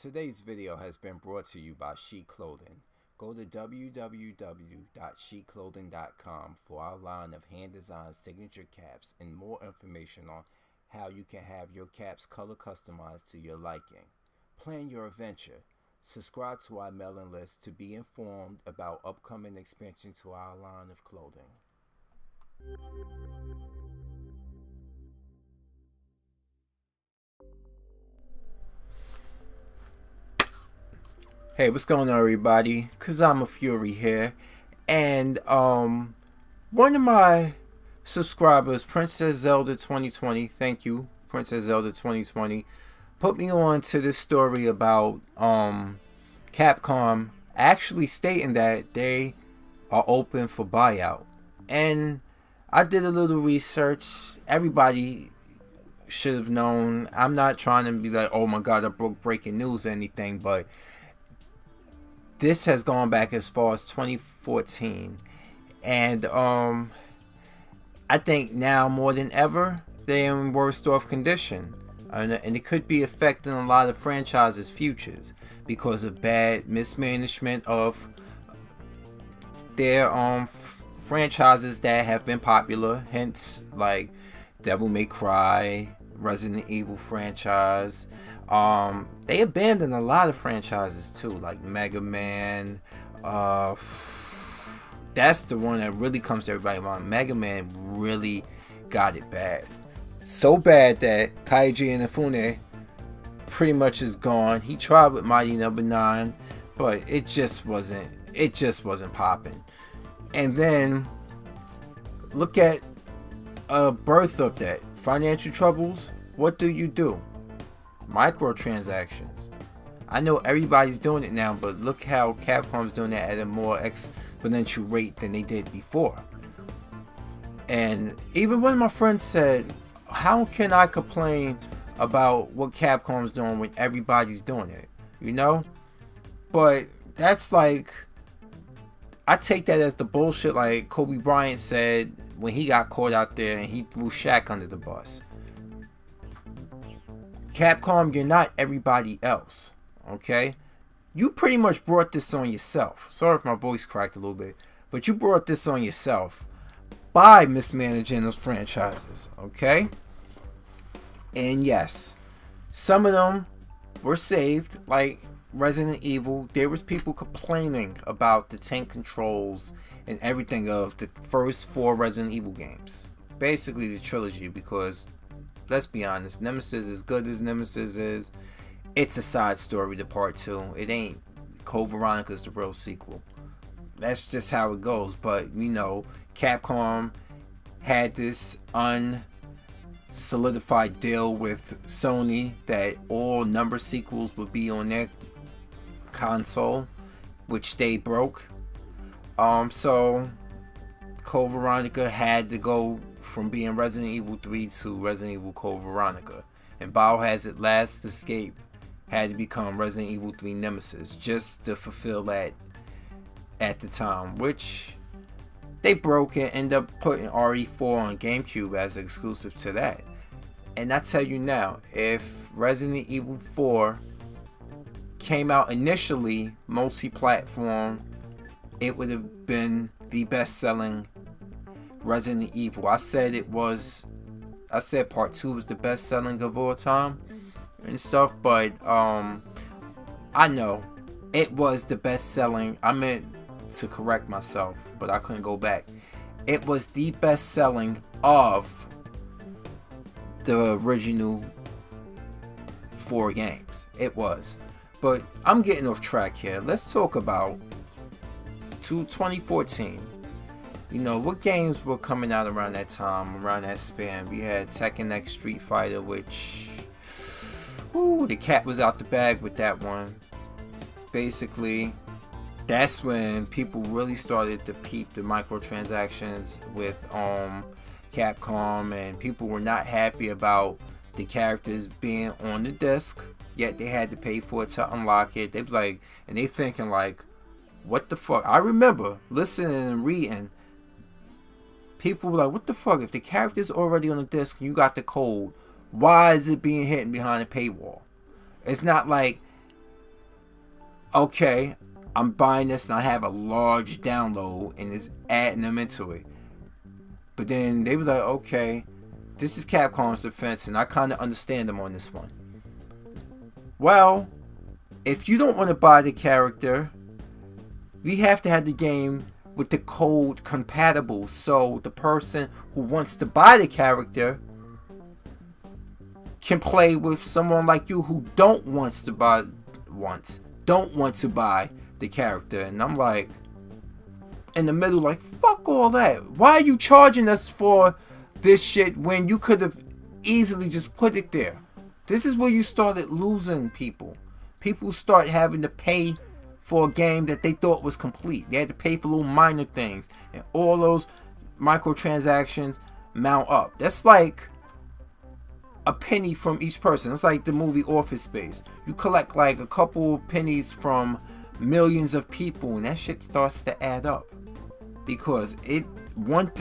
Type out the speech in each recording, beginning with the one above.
Today's video has been brought to you by Chic Clothing. Go to www.chicclothing.com for our line of hand-designed signature caps and more information on how you can have your caps color customized to your liking. Plan your adventure. Subscribe to our mailing list to be informed about upcoming expansion to our line of clothing. Hey, what's going on, everybody? Cause I'm a Fury here, and one of my subscribers, Princess Zelda 2020, thank you, Princess Zelda 2020, put me on to this story about Capcom actually stating that they are open for buyout, and I did a little research. Everybody should have known. I'm not trying to be like, oh my god, I broke breaking news or anything, but this has gone back as far as 2014, and I think now more than ever they're in worse off condition, and it could be affecting a lot of franchises' futures because of bad mismanagement of their franchises that have been popular. Hence, like Devil May Cry, Resident Evil franchise. They abandoned a lot of franchises too, like Mega Man. That's the one that really comes to everybody's mind. Mega Man really got it bad. So bad that Kaiji Inafune pretty much is gone. He tried with Mighty Number 9, but it just wasn't popping. And then look at birth of that. Financial troubles. What do? Microtransactions. I know everybody's doing it now, but look how Capcom's doing that at a more exponential rate than they did before. And even one of my friends said, how can I complain about what Capcom's doing when everybody's doing it? You know? But that's like, I take that as the bullshit like Kobe Bryant said when he got caught out there and he threw Shaq under the bus. Capcom, you're not everybody else, okay? You pretty much brought this on yourself. Sorry if my voice cracked a little bit, but you brought this on yourself by mismanaging those franchises, okay? And yes, some of them were saved, like Resident Evil. There was people complaining about the tank controls and everything of the first 4 Resident Evil games. Basically the trilogy, because let's be honest, Nemesis, as good as Nemesis is, it's a side story to part 2. It ain't Code Veronica's the real sequel. That's just how it goes. But, you know, Capcom had this unsolidified deal with Sony that all number sequels would be on their console, which they broke. So Code Veronica had to go from being Resident Evil 3 to Resident Evil Code Veronica, and Biohazard Last Escape had to become Resident Evil 3 Nemesis just to fulfill that at the time, which they broke and ended up putting RE4 on GameCube as exclusive to that. And I tell you now, if Resident Evil 4 came out initially multi-platform, it would have been the best-selling Resident Evil. I said part 2 was the best selling of all time and stuff, but I know it was the best selling. I meant to correct myself, but I couldn't go back. It was the best selling of the original 4 games. It was. But I'm getting off track here. Let's talk about 2014. You know, what games were coming out around that time, around that span? We had Tekken X Street Fighter, which, the cat was out the bag with that one. Basically, that's when people really started to peep the microtransactions with Capcom, and people were not happy about the characters being on the disc, yet they had to pay for it to unlock it. They was like, and they thinking like, what the fuck? I remember listening and reading. People were like, what the fuck? If the character's already on the disc and you got the code, why is it being hidden behind a paywall? It's not like okay, I'm buying this and I have a large download and it's adding them into it. But then they was like, okay, this is Capcom's defense and I kind of understand them on this one. Well, if you don't want to buy the character, we have to have the game with the code compatible, so the person who wants to buy the character can play with someone like you who don't want to buy the character. And I'm like, in the middle, like, fuck all that. Why are you charging us for this shit when you could have easily just put it there? This is where you started losing people. People start having to pay for a game that they thought was complete. They had to pay for little minor things, and all those microtransactions mount up. That's like a penny from each person. It's like the movie Office Space. You collect like a couple pennies from millions of people, and that shit starts to add up, because one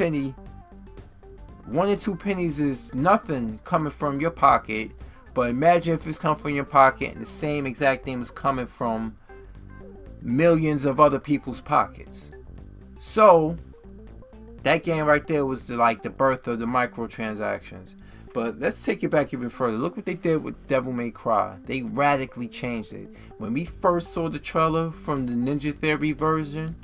or two pennies is nothing coming from your pocket. But imagine if it's coming from your pocket and the same exact thing was coming from millions of other people's pockets. So that game right there was the birth of the microtransactions. But let's take it back even further. Look what they did with Devil May Cry. They radically changed it. When we first saw the trailer from the Ninja Theory version,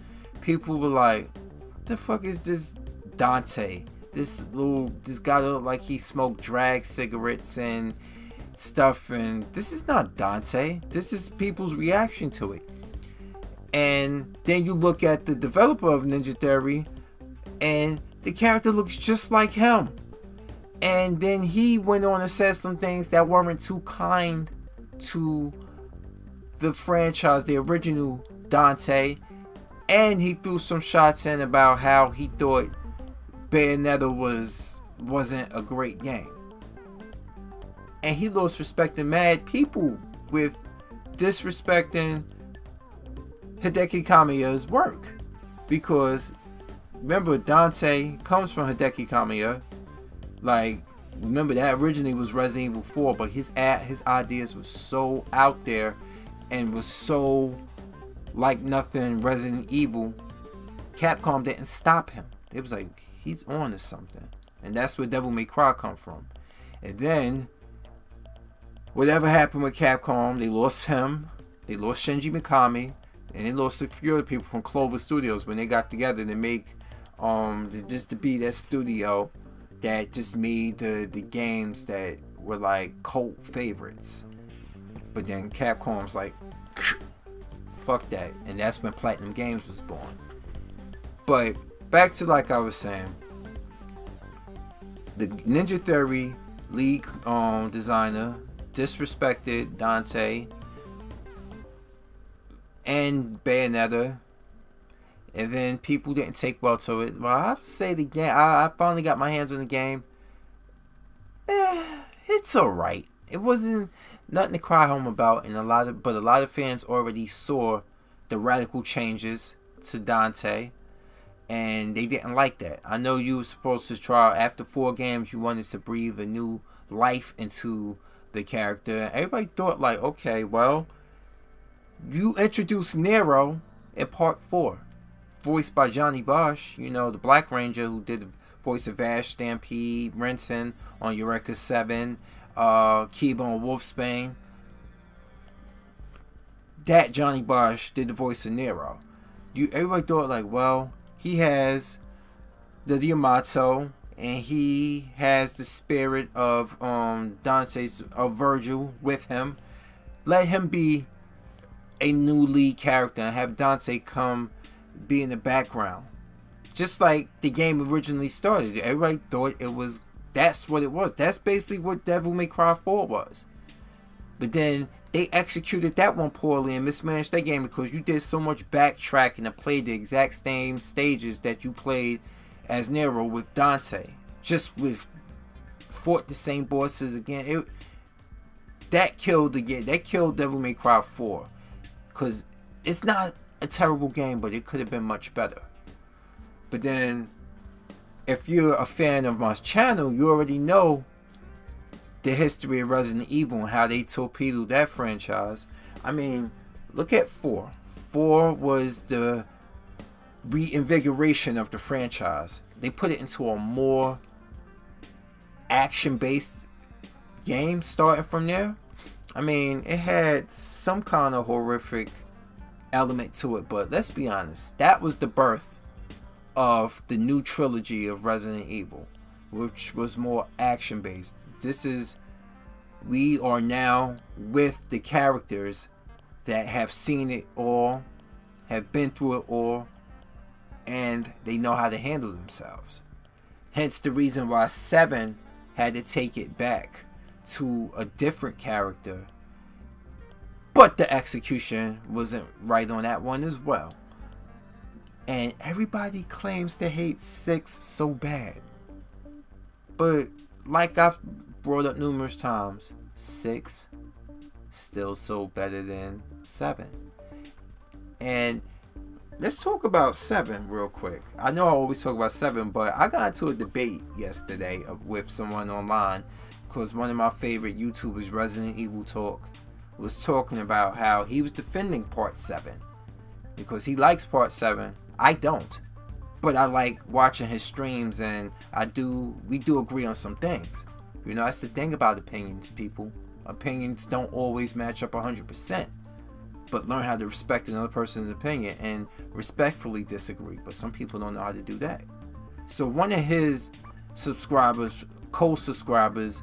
people were like, what the fuck is this Dante? This guy look like he smoked drag cigarettes and stuff, and this is not Dante. This is people's reaction to it. And then you look at the developer of Ninja Theory, and the character looks just like him. And then he went on and said some things that weren't too kind to the franchise, the original Dante. And he threw some shots in about how he thought Bayonetta wasn't a great game. And he lost respect to mad people with disrespecting Hideki Kamiya's work. Because remember, Dante comes from Hideki Kamiya. Like, remember that originally was Resident Evil 4, but his ideas were so out there and was so like nothing Resident Evil. Capcom didn't stop him. It was like, he's on to something. And that's where Devil May Cry come from. And then whatever happened with Capcom, they lost him, they lost Shinji Mikami, and they lost a few other people from Clover Studios when they got together to make just to be that studio that just made the games that were like cult favorites. But then Capcom's like, fuck that, and that's when Platinum Games was born. But back to, like I was saying, the Ninja Theory lead designer disrespected Dante and Bayonetta, and then people didn't take well to it. Well, I have to say the game, I finally got my hands on the game. It's alright. It wasn't nothing to cry home about, and a lot of fans already saw the radical changes to Dante, and they didn't like that. I know you were supposed to try, after 4 games, you wanted to breathe a new life into the character. Everybody thought like, okay, well, you introduced Nero in part 4, voiced by Johnny Bosch, you know, the Black Ranger who did the voice of Ash, Stampede, Renton on Eureka 7, Kiba on Wolfsbane. That Johnny Bosch did the voice of Nero. Everybody thought like, well, he has the Yamato, and he has the spirit of Virgil with him. Let him be a new lead character and have Dante come be in the background, just like the game originally started. Everybody thought that's what it was. That's basically what Devil May Cry 4 was. But then they executed that one poorly and mismanaged that game, because you did so much backtracking and played the exact same stages that you played as Nero with Dante, fought the same bosses again. That killed the game. That killed Devil May Cry 4, because it's not a terrible game, but it could have been much better. But then, if you're a fan of my channel, you already know the history of Resident Evil and how they torpedoed that franchise. I mean, Look at 4. 4 was the reinvigoration of the franchise. They put it into a more action-based game starting from there. I mean, it had some kind of horrific element to it, but let's be honest, that was the birth of the new trilogy of Resident Evil, which was more action-based. We are now with the characters that have seen it all, have been through it all, and they know how to handle themselves. Hence the reason why 7 had to take it back to a different character, but the execution wasn't right on that one as well. And everybody claims to hate 6 so bad, but like I've brought up numerous times, 6 still so better than 7. And let's talk about 7 real quick. I know I always talk about 7, but I got into a debate yesterday with someone online because one of my favorite YouTubers, Resident Evil Talk, was talking about how he was defending Part 7 because he likes Part 7. I don't, but I like watching his streams, and we do agree on some things. You know, that's the thing about opinions, people. Opinions don't always match up 100%, but learn how to respect another person's opinion and respectfully disagree. But some people don't know how to do that. So one of his subscribers, co-subscribers,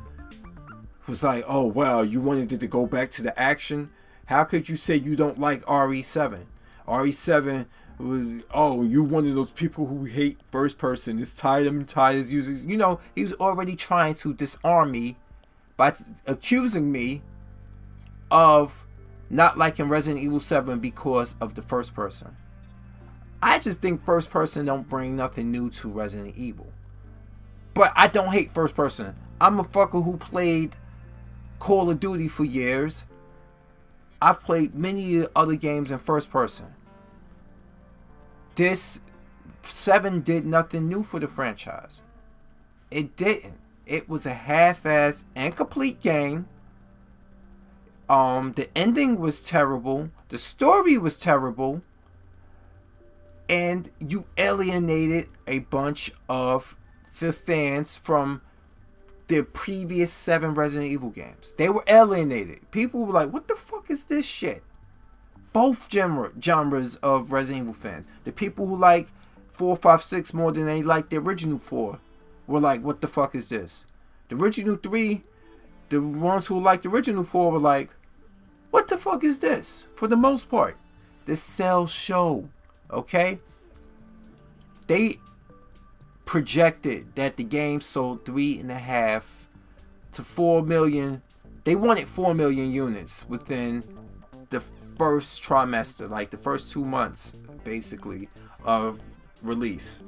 was like, oh wow, you wanted it to go back to the action? How could you say you don't like RE7? RE7 was, oh, you one of those people who hate first person. It's tired as users. You know, he was already trying to disarm me by accusing me of not liking Resident Evil 7 because of the first person. I just think first person don't bring nothing new to Resident Evil. But I don't hate first person. I'm a fucker who played Call of Duty for years. I've played many other games in first person. This 7 did nothing new for the franchise. It didn't. It was a half-ass, incomplete game. The ending was terrible. The story was terrible. And you alienated a bunch of the fans from the previous 7 Resident Evil games. They were alienated. People were like, what the fuck is this shit? Both genres of Resident Evil fans. The people who like 4, 5, 6 more than they like the original 4 were like, what the fuck is this? The original 3, the ones who like the original 4 were like, what the fuck is this? For the most part, the sales show, okay? They projected that the game sold 3.5 to 4 million. They wanted 4 million units within the first trimester, like the first 2 months, basically, of release.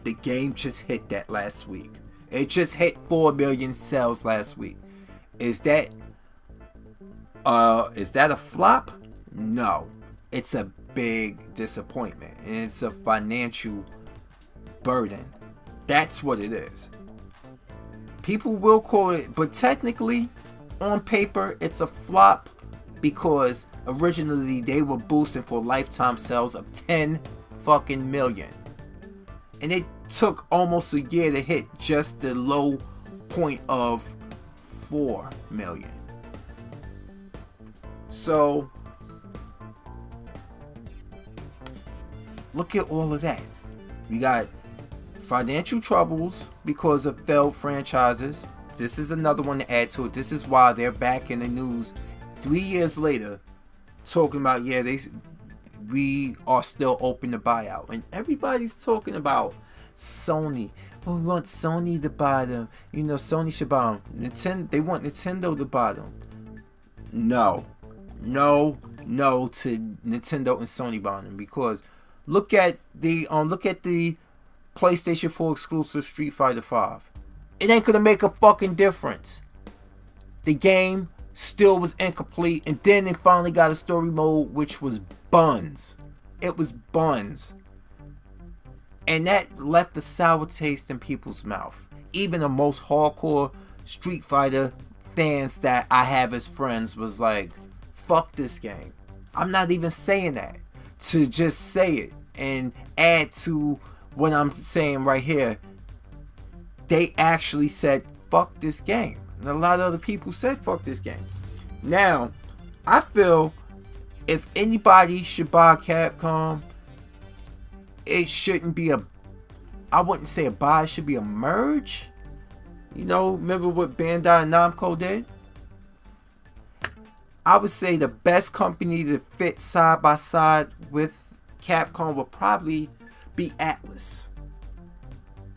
The game just hit that last week. It just hit 4 million sales last week. Is that a flop? No. It's a big disappointment, and it's a financial burden. That's what it is. People will call it, but technically, on paper, it's a flop because originally they were boosting for lifetime sales of 10 fucking million. And it took almost a year to hit just the low point of 4 million. So, look at all of that. We got financial troubles because of failed franchises. This is another one to add to it. This is why they're back in the news 3 years later talking about, yeah, we are still open to buyout. And everybody's talking about Sony. Oh, we want Sony to buy them. You know, Sony should buy them. They want Nintendo to buy them. No to Nintendo and Sony buying them, because look at the PlayStation 4 exclusive Street Fighter 5. It ain't gonna make a fucking difference. The game still was incomplete, and then they finally got a story mode which was buns. It was buns. And that left a sour taste in people's mouth. Even the most hardcore Street Fighter fans that I have as friends was like, fuck this game. I'm not even saying that to just say it and add to what I'm saying right here. They actually said fuck this game, and a lot of other people said fuck this game. Now, I feel if anybody should buy Capcom, it shouldn't be I wouldn't say a buy, it should be a merge. You know, remember what Bandai and Namco did? I would say the best company to fit side by side with Capcom would probably be Atlas.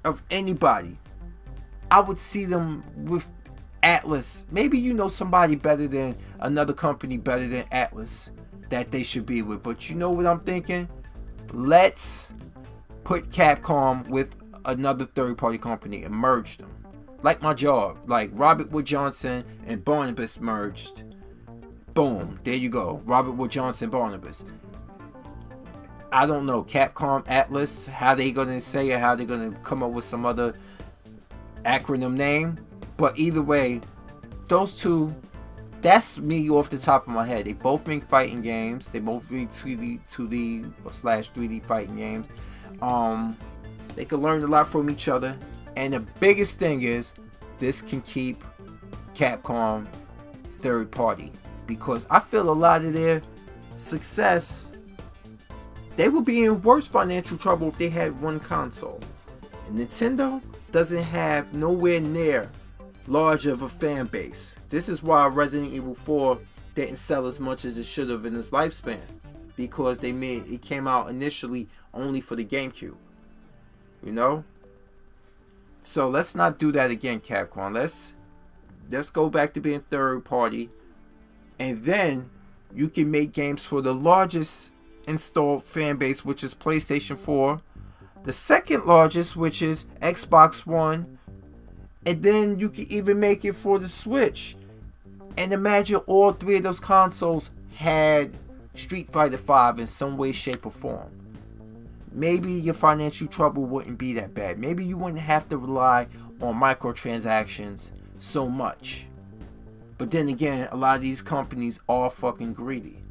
Of anybody, I would see them with Atlas. Maybe you know somebody better than another company better than Atlas that they should be with. But you know what I'm thinking? Let's put Capcom with another third-party company and merge them. Like my job. Like Robert Wood Johnson and Barnabas merged. Boom. There you go. Robert Wood Johnson, Barnabas. I don't know. Capcom, Atlas. How they going to say it. How they going to come up with some other acronym name. But either way, those two, that's me off the top of my head. They both make fighting games. They both make 2D or /3D fighting games. They can learn a lot from each other. And the biggest thing is, this can keep Capcom third party. Because I feel a lot of their success, they would be in worse financial trouble if they had one console. And Nintendo doesn't have nowhere near large of a fan base. This is why Resident Evil 4 didn't sell as much as it should have in its lifespan. Because it came out initially only for the GameCube. You know? So let's not do that again, Capcom. Let's go back to being third party. And then you can make games for the largest installed fan base, which is PlayStation 4. The second largest, which is Xbox One. And then you can even make it for the Switch. And imagine all three of those consoles had Street Fighter V in some way, shape, or form. Maybe your financial trouble wouldn't be that bad. Maybe you wouldn't have to rely on microtransactions so much. But then again, a lot of these companies are fucking greedy.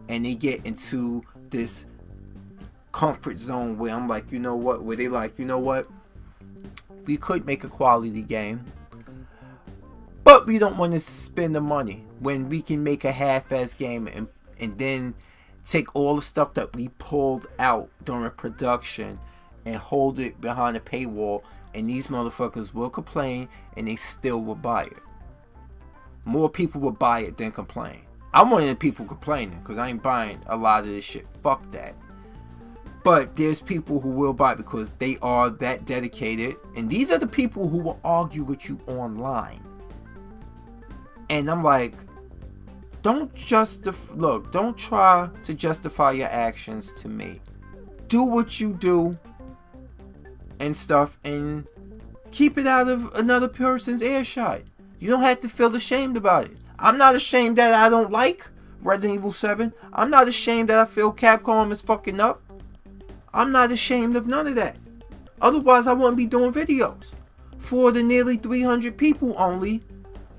And they get into this comfort zone where I'm like, you know what? Where they like, you know what? We could make a quality game. But we don't want to spend the money when we can make a half-ass game and then take all the stuff that we pulled out during production and hold it behind a paywall, and these motherfuckers will complain and they still will buy it. More people will buy it than complain. I'm one of the people complaining because I ain't buying a lot of this shit. Fuck that. But there's people who will buy it because they are that dedicated, and these are the people who will argue with you online. And I'm like, don't try to justify your actions to me. Do what you do and stuff, and keep it out of another person's earshot. You don't have to feel ashamed about it. I'm not ashamed that I don't like Resident Evil 7. I'm not ashamed that I feel Capcom is fucking up. I'm not ashamed of none of that. Otherwise, I wouldn't be doing videos for the nearly 300 people only.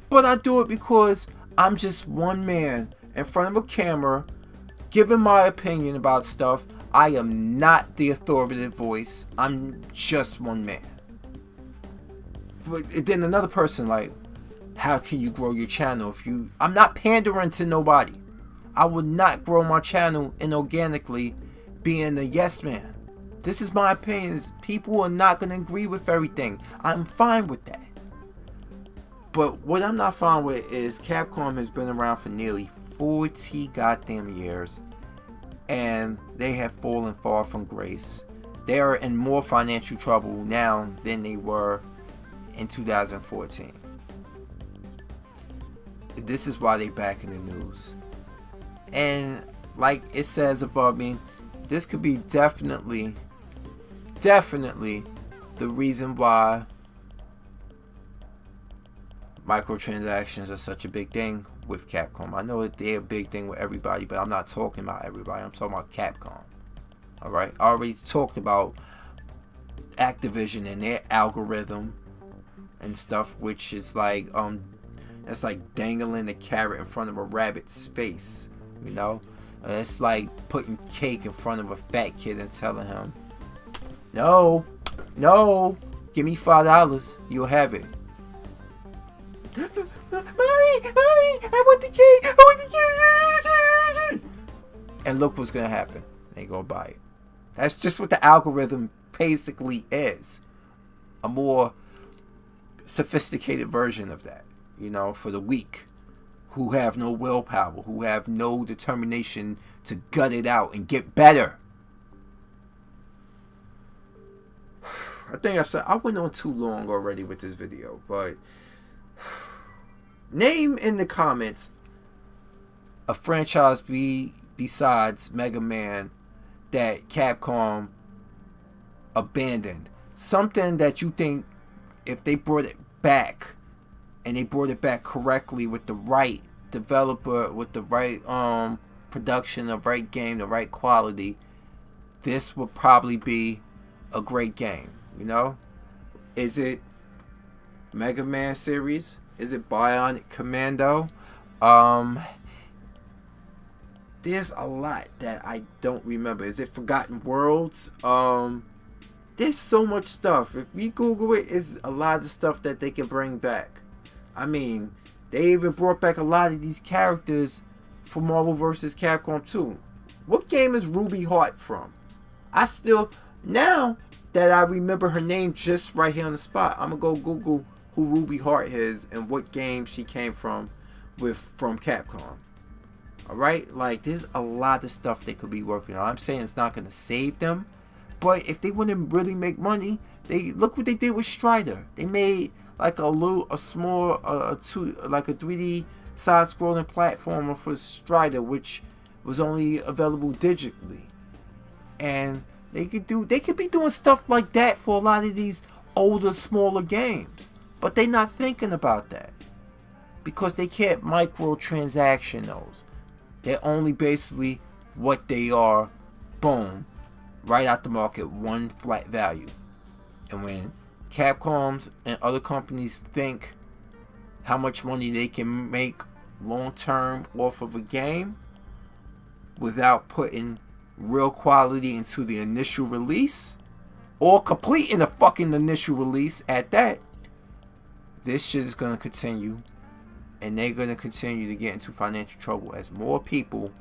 But I do it because I'm just one man in front of a camera giving my opinion about stuff. I am not the authoritative voice. I'm just one man. But then another person like, how can you grow your channel if you... I'm not pandering to nobody. I would not grow my channel inorganically being a yes man. This is my opinion. People are not going to agree with everything. I'm fine with that. But what I'm not fine with is Capcom has been around for nearly 40 goddamn years. And they have fallen far from grace. They are in more financial trouble now than they were in 2014. This is why they back in the news. And like it says above me, this could be definitely the reason why microtransactions are such a big thing with Capcom. I know that they're a big thing with everybody, but I'm not talking about everybody. I'm talking about Capcom. Alright? I already talked about Activision and their algorithm and stuff, which is like it's like dangling a carrot in front of a rabbit's face. You know, it's like putting cake in front of a fat kid and telling him, "No, no, give me $5, you'll have it." Mommy, I want the cake. I want the cake. And look what's gonna happen. They go buy it. That's just what the algorithm basically is. A more sophisticated version of that, you know, for the weak, who have no willpower, who have no determination to gut it out and get better. I think I went on too long already with this video, but name in the comments a franchise besides Mega Man that Capcom abandoned. Something that you think, if they brought it back, and they brought it back correctly with the right developer, with the right production, the right game, the right quality, this would probably be a great game. You know, is it Mega Man series? Is it Bionic Commando? There's a lot that I don't remember. Is it Forgotten Worlds? There's so much stuff. If we Google it, it's a lot of stuff that they can bring back. I mean, they even brought back a lot of these characters for Marvel vs. Capcom 2. What game is Ruby Heart from? I still, now that I remember her name just right here on the spot, I'm going to go Google who Ruby Heart is and what game she came from Capcom. Alright? Like, there's a lot of stuff they could be working on. I'm saying it's not going to save them. But if they want to really make money, they look what they did with Strider. They made like a 3D side-scrolling platformer for Strider, which was only available digitally. And they could be doing stuff like that for a lot of these older, smaller games. But they're not thinking about that, because they can't microtransaction those. They're only basically what they are, boom, right out the market, one flat value. And when Capcom's and other companies think how much money they can make long term off of a game without putting real quality into the initial release, or completing the fucking initial release at that, this shit is going to continue, and they're going to continue to get into financial trouble as more people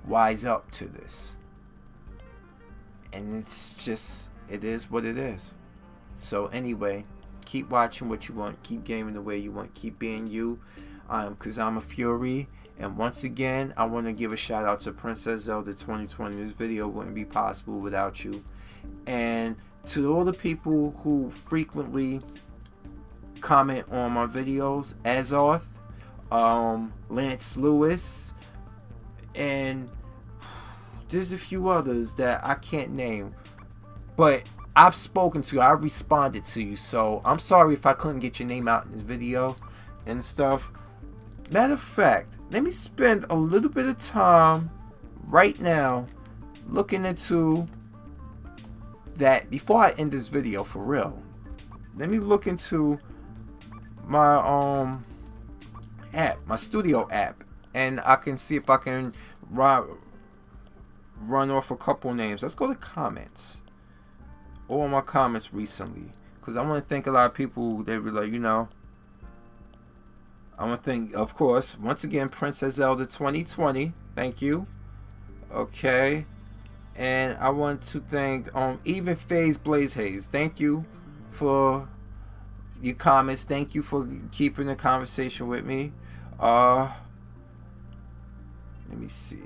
wise up to this. And it's just, it is what it is. So anyway, keep watching what you want, keep gaming the way you want, keep being you, because I'm a Fury. And once again, I want to give a shout out to Princess Zelda 2020. This video wouldn't be possible without you. And to all the people who frequently comment on my videos, Azoth, Lance Lewis, and there's a few others that I can't name, but I've spoken to you, I've responded to you, so I'm sorry if I couldn't get your name out in this video and stuff. Matter of fact, let me spend a little bit of time right now looking into that before I end this video, for real. Let me look into my app, my studio app, and I can see if I can run off a couple names. Let's go to comments. All my comments recently, because I want to thank a lot of people. They were like, you know, I want to thank, of course, once again, Princess Zelda 2020. Thank you. Okay. And I want to thank even FaZe Blaze Hayes. Thank you for your comments. Thank you for keeping the conversation with me. Let me see.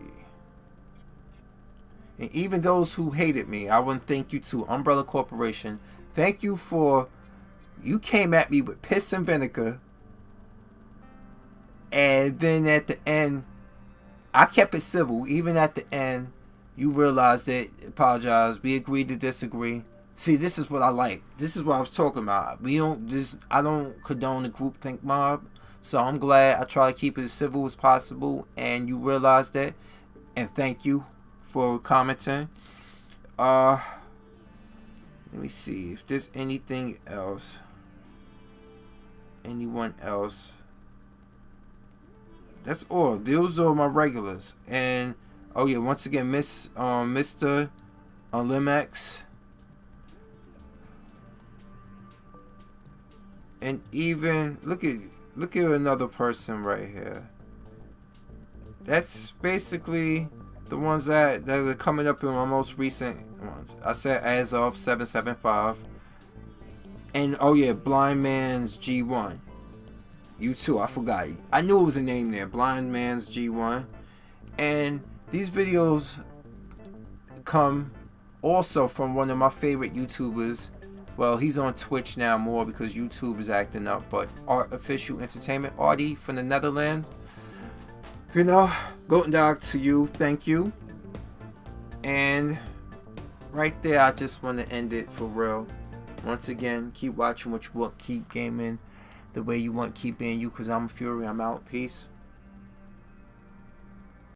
And even those who hated me, I want to thank you to Umbrella Corporation. Thank you for, you came at me with piss and vinegar, and then at the end, I kept it civil. Even at the end, you realized it, apologize, we agreed to disagree. See, this is what I like. This is what I was talking about. I don't condone the groupthink mob. So I'm glad I try to keep it as civil as possible, and you realized that. And thank you for commenting. Let me see if there's anything else. Anyone else? That's all. Those are my regulars. And oh yeah, once again, Mr. Limex. And even look at another person right here. That's basically the ones that are coming up in my most recent ones. I said as of 775. And oh yeah, Blind Man's G1. You too, I forgot. I knew it was a name there. Blind Man's G1. And these videos come also from one of my favorite YouTubers. Well, he's on Twitch now more because YouTube is acting up. But Artificial Entertainment, Artie from the Netherlands. You know, golden dog to you. Thank you. And right there, I just want to end it for real. Once again, keep watching what you want. Keep gaming the way you want. Keep being you, because I'm Fury. I'm out. Peace.